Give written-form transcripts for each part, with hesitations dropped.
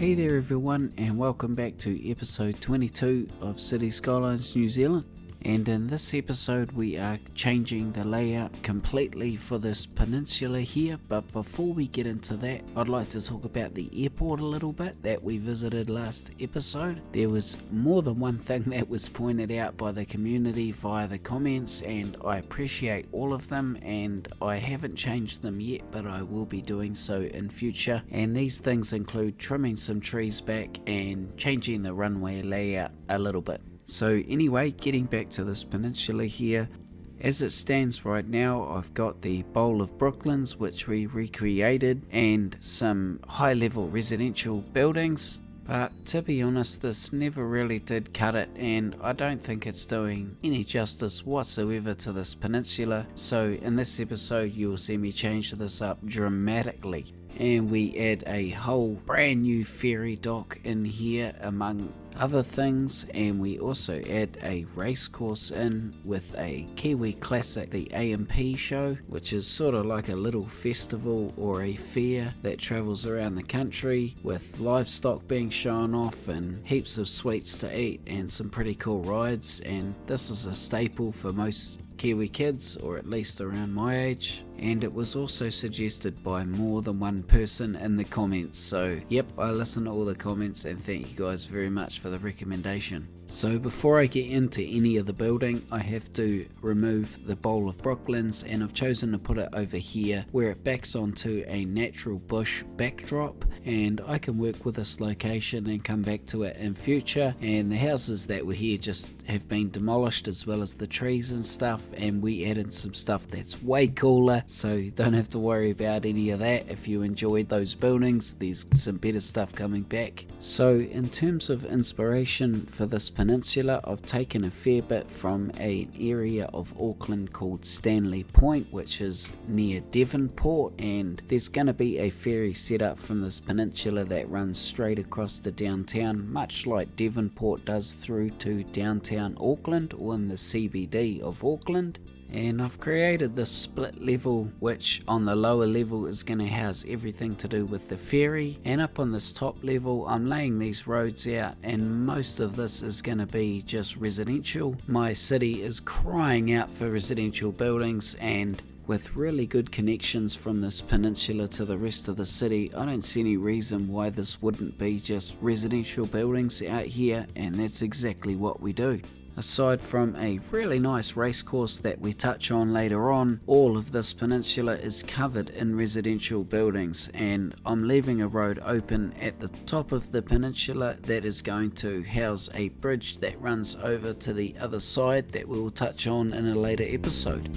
Hey there everyone, and welcome back to episode 22 of City Skylines New Zealand. And in this episode we are changing the layout completely for this peninsula here, but before we get into that, I'd like to talk about the airport a little bit that we visited last episode. There was more than one thing that was pointed out by the community via the comments, and I appreciate all of them, and I haven't changed them yet, but I will be doing so in future. And these things include trimming some trees back and changing the runway layout a little bit. So anyway, getting back to this peninsula here, as it stands right now, I've got the bowl of brooklands which we recreated and some high level residential buildings, but to be honest this never really did cut it, and I don't think it's doing any justice whatsoever to this peninsula. So in this episode you'll see me change this up dramatically, and we add a whole brand new ferry dock in here among other things, and we also add a racecourse in with a Kiwi classic, the A&P show, which is sort of like a little festival or a fair that travels around the country with livestock being shown off and heaps of sweets to eat and some pretty cool rides. And this is a staple for most Kiwi kids, or at least around my age, and it was also suggested by more than one person in the comments. So yep, I listened to all the comments and thank you guys very much for the recommendation. So before I get into any of the building, I have to remove the bowl of brooklands, and I've chosen to put it over here where it backs onto a natural bush backdrop, and I can work with this location and come back to it in future. And the houses that were here just have been demolished, as well as the trees and stuff, and we added some stuff that's way cooler, so you don't have to worry about any of that. If you enjoyed those buildings, there's some better stuff coming back. So in terms of inspiration for this peninsula, I've taken a fair bit from an area of Auckland called Stanley Point, which is near Devonport, and there's going to be a ferry set up from this peninsula that runs straight across to downtown, much like Devonport does through to downtown Auckland, or in the CBD of Auckland. And I've created this split level, which on the lower level is going to house everything to do with the ferry, and up on this top level I'm laying these roads out, and most of this is going to be just residential. My city is crying out for residential buildings, and with really good connections from this peninsula to the rest of the city, I don't see any reason why this wouldn't be just residential buildings out here, and that's exactly what we do. Aside from a really nice racecourse that we touch on later on, all of this peninsula is covered in residential buildings, and I'm leaving a road open at the top of the peninsula that is going to house a bridge that runs over to the other side that we will touch on in a later episode.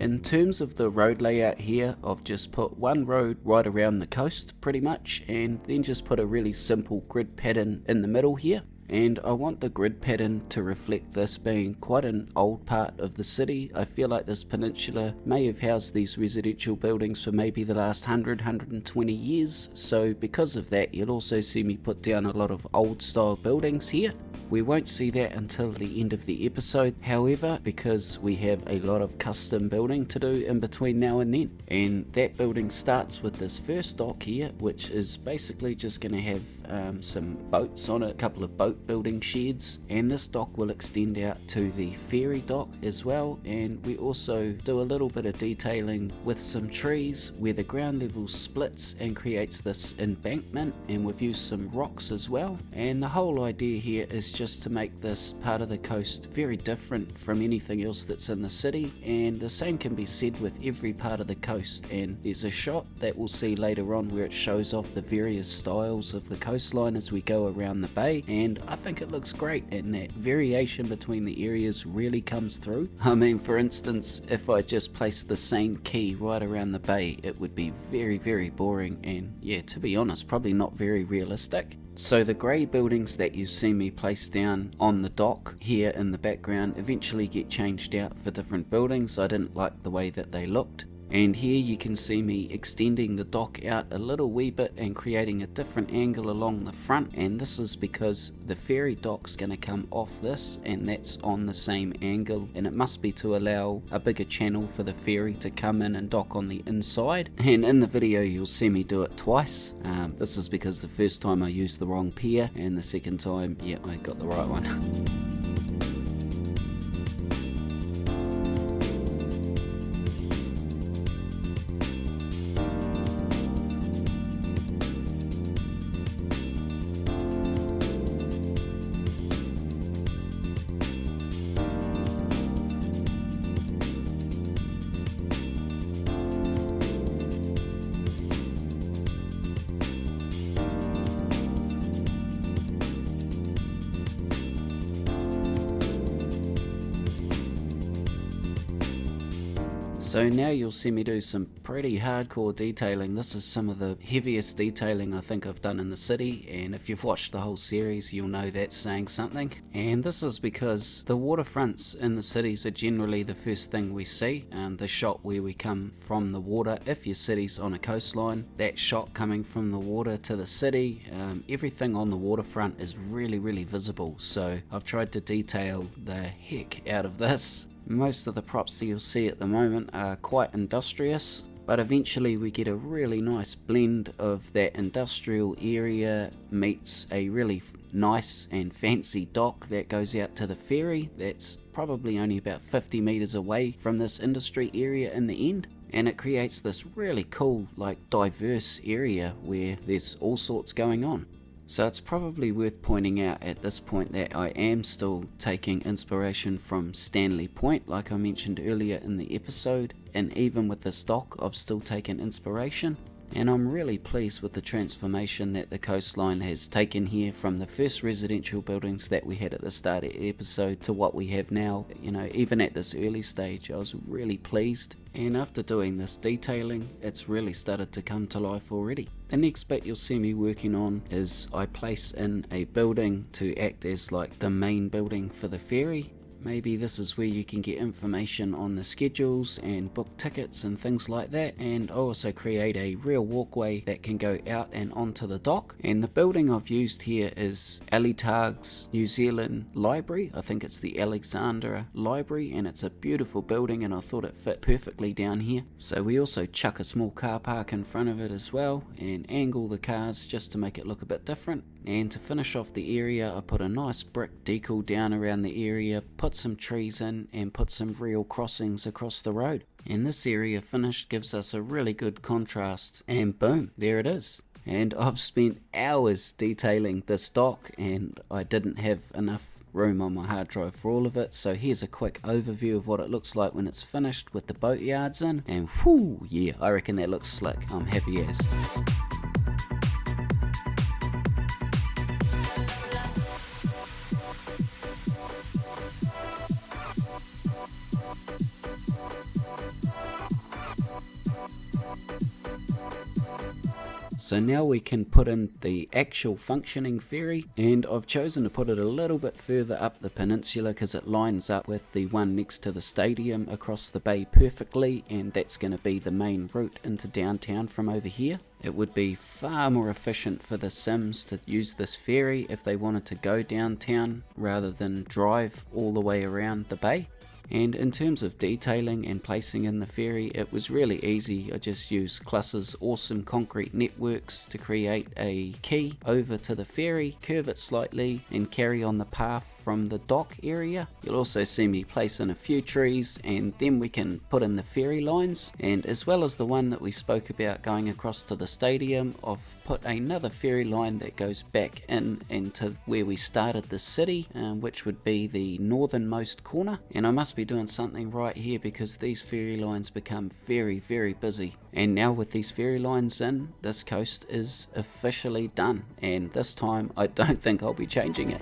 In terms of the road layout here, I've just put one road right around the coast pretty much, and then just put a really simple grid pattern in the middle here. And I want the grid pattern to reflect this being quite an old part of the city. I feel like this peninsula may have housed these residential buildings for maybe the last 120 years, so because of that you'll also see me put down a lot of old style buildings here. We won't see that until the end of the episode, however, because we have a lot of custom building to do in between now and then. And that building starts with this first dock here, which is basically just going to have some boats on it, a couple of boat building sheds, and this dock will extend out to the ferry dock as well. And we also do a little bit of detailing with some trees where the ground level splits and creates this embankment, and we've used some rocks as well. And the whole idea here is just to make this part of the coast very different from anything else that's in the city, and the same can be said with every part of the coast. And there's a shot that we'll see later on where it shows off the various styles of the coastline as we go around the bay, and I think it looks great, and that variation between the areas really comes through. I mean, for instance, if I just placed the same key right around the bay, it would be very, very boring, and yeah, to be honest, probably not very realistic. So the grey buildings that you've seen me place down on the dock here in the background eventually get changed out for different buildings. I didn't like the way that they looked, And here you can see me extending the dock out a little wee bit and creating a different angle along the front, and this is because the ferry dock's going to come off this, and that's on the same angle, and it must be to allow a bigger channel for the ferry to come in and dock on the inside. And in the video you'll see me do it twice. This is because the first time I used the wrong pier, and the second time, yeah, I got the right one. So now you'll see me do some pretty hardcore detailing. This is some of the heaviest detailing I think I've done in the city, and if you've watched the whole series you'll know that's saying something. And this is because the waterfronts in the cities are generally the first thing we see. The shot where we come from the water, if your city's on a coastline, that shot coming from the water to the city, everything on the waterfront is really visible. So I've tried to detail the heck out of this. Most of the props that you'll see at the moment are quite industrious, but eventually we get a really nice blend of that industrial area meets a really nice and fancy dock that goes out to the ferry that's probably only about 50 meters away from this industry area in the end. And it creates this really cool, like, diverse area where there's all sorts going on. So it's probably worth pointing out at this point that I am still taking inspiration from Stanley Point, like I mentioned earlier in the episode, and even with this dock I've still taken inspiration. And I'm really pleased with the transformation that the coastline has taken here from the first residential buildings that we had at the start of the episode to what we have now. You know, even at this early stage I was really pleased, and after doing this detailing it's really started to come to life already. The next bit you'll see me working on is I place in a building to act as like the main building for the ferry. Maybe this is where you can get information on the schedules and book tickets and things like that, and I also create a real walkway that can go out and onto the dock. And the building I've used here is Alitag's New Zealand Library. I think it's the Alexandra Library, and it's a beautiful building and I thought it fit perfectly down here. So we also chuck a small car park in front of it as well and angle the cars just to make it look a bit different. And to finish off the area I put a nice brick decal down around the area, put some trees in and put some real crossings across the road. And this area finished gives us a really good contrast, and boom, there it is. And I've spent hours detailing this dock and I didn't have enough room on my hard drive for all of it, so here's a quick overview of what it looks like when it's finished with the boat yards in, and whoo, yeah, I reckon that looks slick. I'm happy as. So now we can put in the actual functioning ferry, and I've chosen to put it a little bit further up the peninsula because it lines up with the one next to the stadium across the bay perfectly, and that's going to be the main route into downtown from over here. It would be far more efficient for the Sims to use this ferry if they wanted to go downtown rather than drive all the way around the bay. And in terms of detailing and placing in the ferry, it was really easy. I just used Kluss's awesome concrete networks to create a quay over to the ferry, curve it slightly and carry on the path from the dock area. You'll also see me place in a few trees, and then we can put in the ferry lines, and as well as the one that we spoke about going across to the stadium, I've put another ferry line that goes back into where we started the city, which would be the northernmost corner. And I must be doing something right here because these ferry lines become very busy, and now with these ferry lines in, this coast is officially done, and this time I don't think I'll be changing it.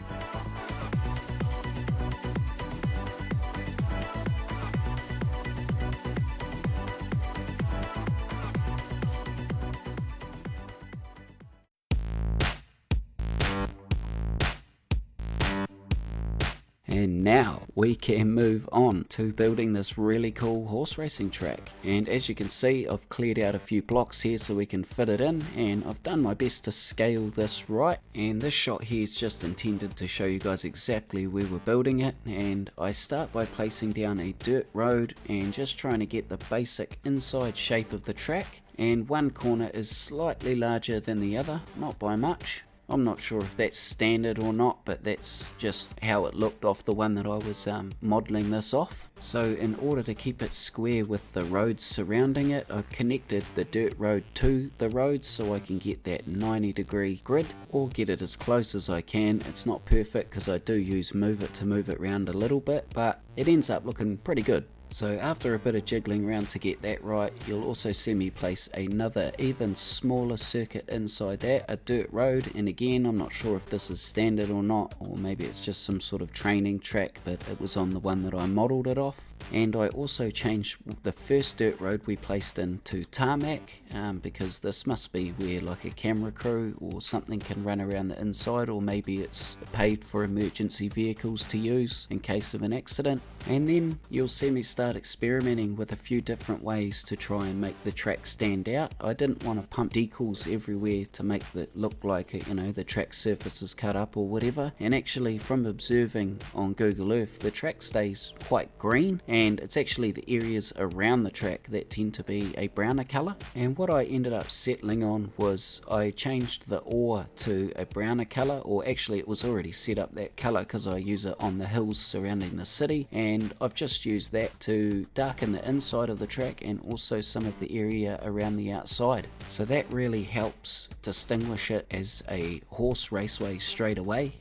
And now we can move on to building this really cool horse racing track. And as you can see, I've cleared out a few blocks here so we can fit it in, and I've done my best to scale this right. And this shot here is just intended to show you guys exactly where we're building it. And I start by placing down a dirt road and just trying to get the basic inside shape of the track. And one corner is slightly larger than the other, not by much. I'm not sure if that's standard or not, but that's just how it looked off the one that I was modelling this off. So in order to keep it square with the roads surrounding it, I've connected the dirt road to the road so I can get that 90-degree grid, or get it as close as I can. It's not perfect because I do use move it to move it around a little bit, but it ends up looking pretty good. So after a bit of jiggling around to get that right, you'll also see me place another even smaller circuit inside that, a dirt road. And again, I'm not sure if this is standard or not, or maybe it's just some sort of training track, but it was on the one that I modelled it off. And I also changed the first dirt road we placed into tarmac, because this must be where like a camera crew or something can run around the inside, or maybe it's paid for emergency vehicles to use in case of an accident. And then you'll see me start experimenting with a few different ways to try and make the track stand out. I didn't want to pump decals everywhere to make it look like the track surface is cut up or whatever. And actually, from observing on Google Earth, the track stays quite green, and it's actually the areas around the track that tend to be a browner colour. And what I ended up settling on was I changed the ore to a browner colour, or actually it was already set up that colour because I use it on the hills surrounding the city, and I've just used that to darken the inside of the track and also some of the area around the outside. So that really helps distinguish it as a horse raceway straight away,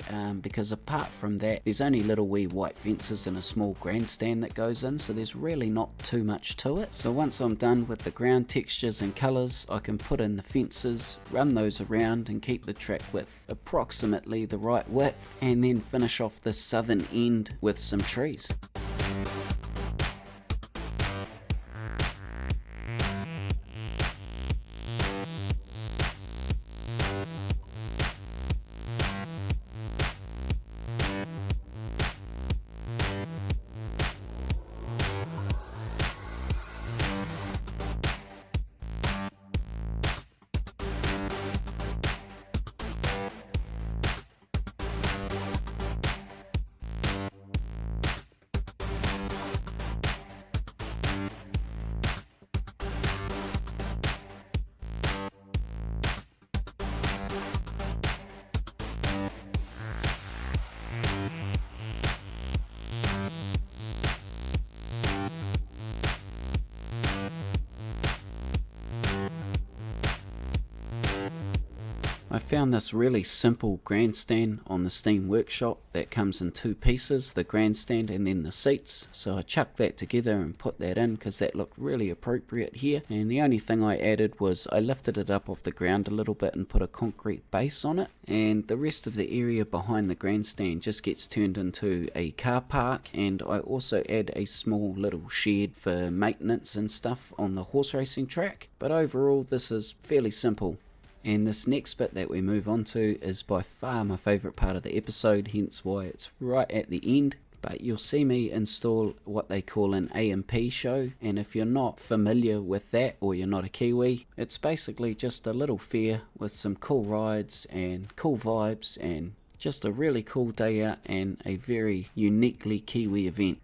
because apart from that, there's only little wee white fences and a small grandstand that goes in, so there's really not too much to it. So once I'm done with the ground textures and colours, I can put in the fences, run those around and keep the track width approximately the right width, and then finish off the southern end with some trees. I found this really simple grandstand on the Steam Workshop that comes in two pieces, the grandstand and then the seats. So I chucked that together and put that in because that looked really appropriate here. And the only thing I added was I lifted it up off the ground a little bit and put a concrete base on it. And the rest of the area behind the grandstand just gets turned into a car park, and I also add a small little shed for maintenance and stuff on the horse racing track. But overall this is fairly simple. And this next bit that we move on to is by far my favourite part of the episode, hence why it's right at the end. But you'll see me install what they call an A&P show, and if you're not familiar with that, or you're not a Kiwi, it's basically just a little fair with some cool rides and cool vibes and just a really cool day out and a very uniquely Kiwi event.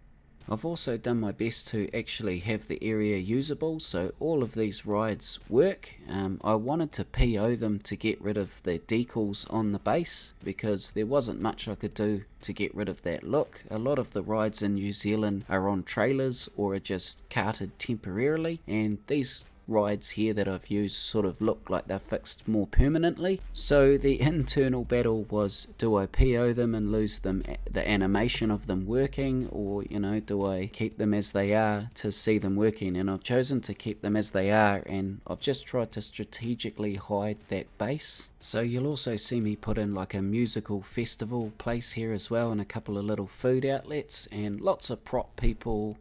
I've also done my best to actually have the area usable, so all of these rides work. I wanted to PO them to get rid of the decals on the base because there wasn't much I could do to get rid of that look. A lot of the rides in New Zealand are on trailers or are just carted temporarily, and these rides here that I've used sort of look like they're fixed more permanently. So the internal battle was, do I PO them and lose them, the animation of them working, or do I keep them as they are to see them working? And I've chosen to keep them as they are, and I've just tried to strategically hide that base. So you'll also see me put in like a musical festival place here as well, and a couple of little food outlets and lots of prop people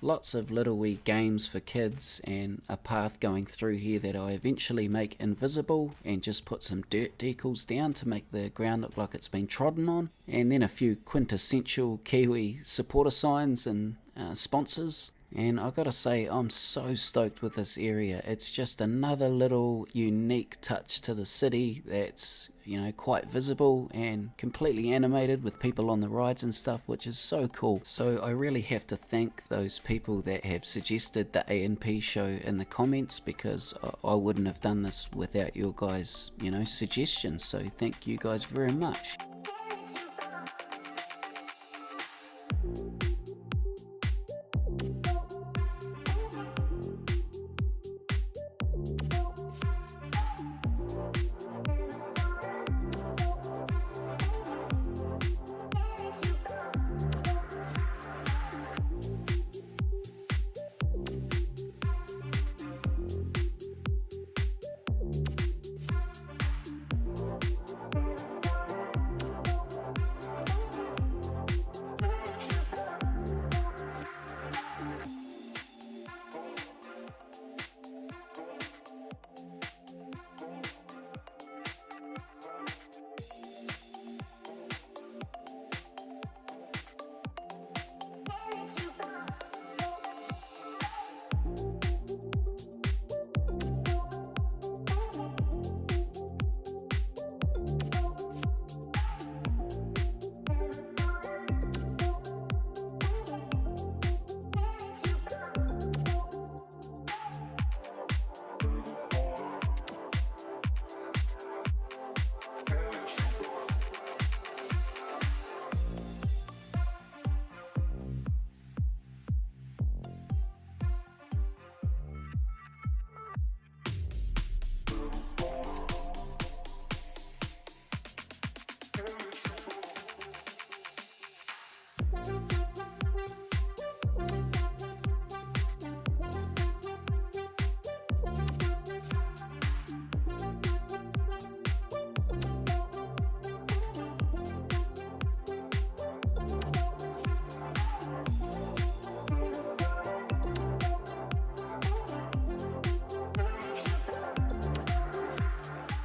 lots of little wee games for kids, and a path going through here that I eventually make invisible and just put some dirt decals down to make the ground look like it's been trodden on, and then a few quintessential Kiwi supporter signs and sponsors. And I gotta say, I'm so stoked with this area. It's just another little unique touch to the city that's, quite visible and completely animated with people on the rides and stuff, which is so cool. So I really have to thank those people that have suggested the A&P show in the comments, because I wouldn't have done this without your guys, suggestions. So thank you guys very much.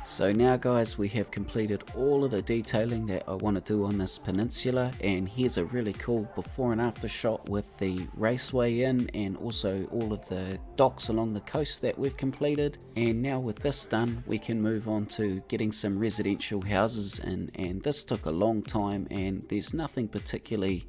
So now guys, we have completed all of the detailing that I want to do on this peninsula, and here's a really cool before and after shot with the raceway in and also all of the docks along the coast that we've completed. And now with this done, we can move on to getting some residential houses in, and this took a long time, and there's nothing particularly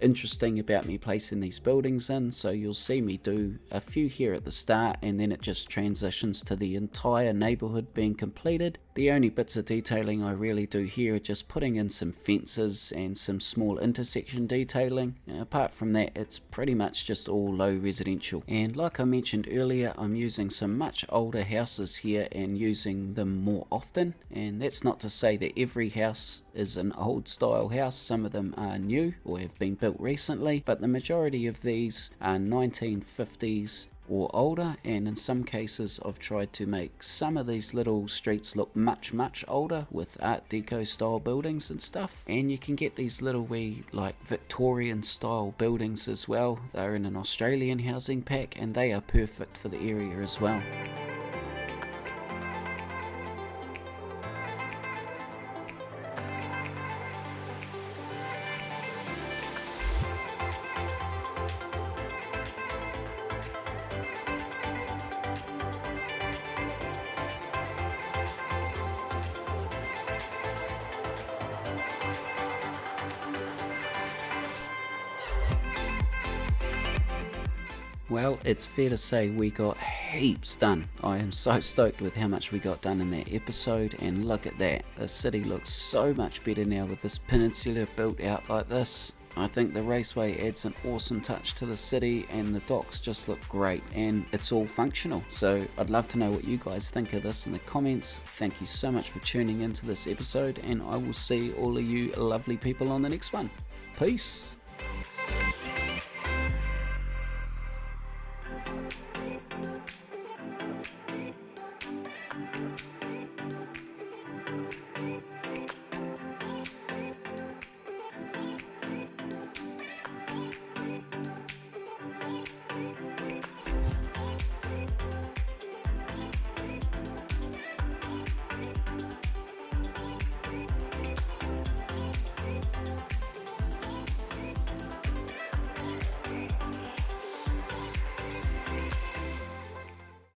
interesting about me placing these buildings in, so you'll see me do a few here at the start and then it just transitions to the entire neighborhood being completed. The only bits of detailing I really do here are just putting in some fences and some small intersection detailing. Apart from that, it's pretty much just all low residential. And like I mentioned earlier, I'm using some much older houses here and using them more often, and that's not to say that every house is an old style house. Some of them are new or have been built recently, but the majority of these are 1950s or older, and in some cases I've tried to make some of these little streets look much older with art deco style buildings and stuff. And you can get these little wee like Victorian style buildings as well. They're in an Australian housing pack and they are perfect for the area as well. Well, it's fair to say we got heaps done. I am so stoked with how much we got done in that episode, and look at that. The city looks so much better now with this peninsula built out like this. I think the raceway adds an awesome touch to the city and the docks just look great and it's all functional. So I'd love to know what you guys think of this in the comments. Thank you so much for tuning into this episode, and I will see all of you lovely people on the next one. Peace.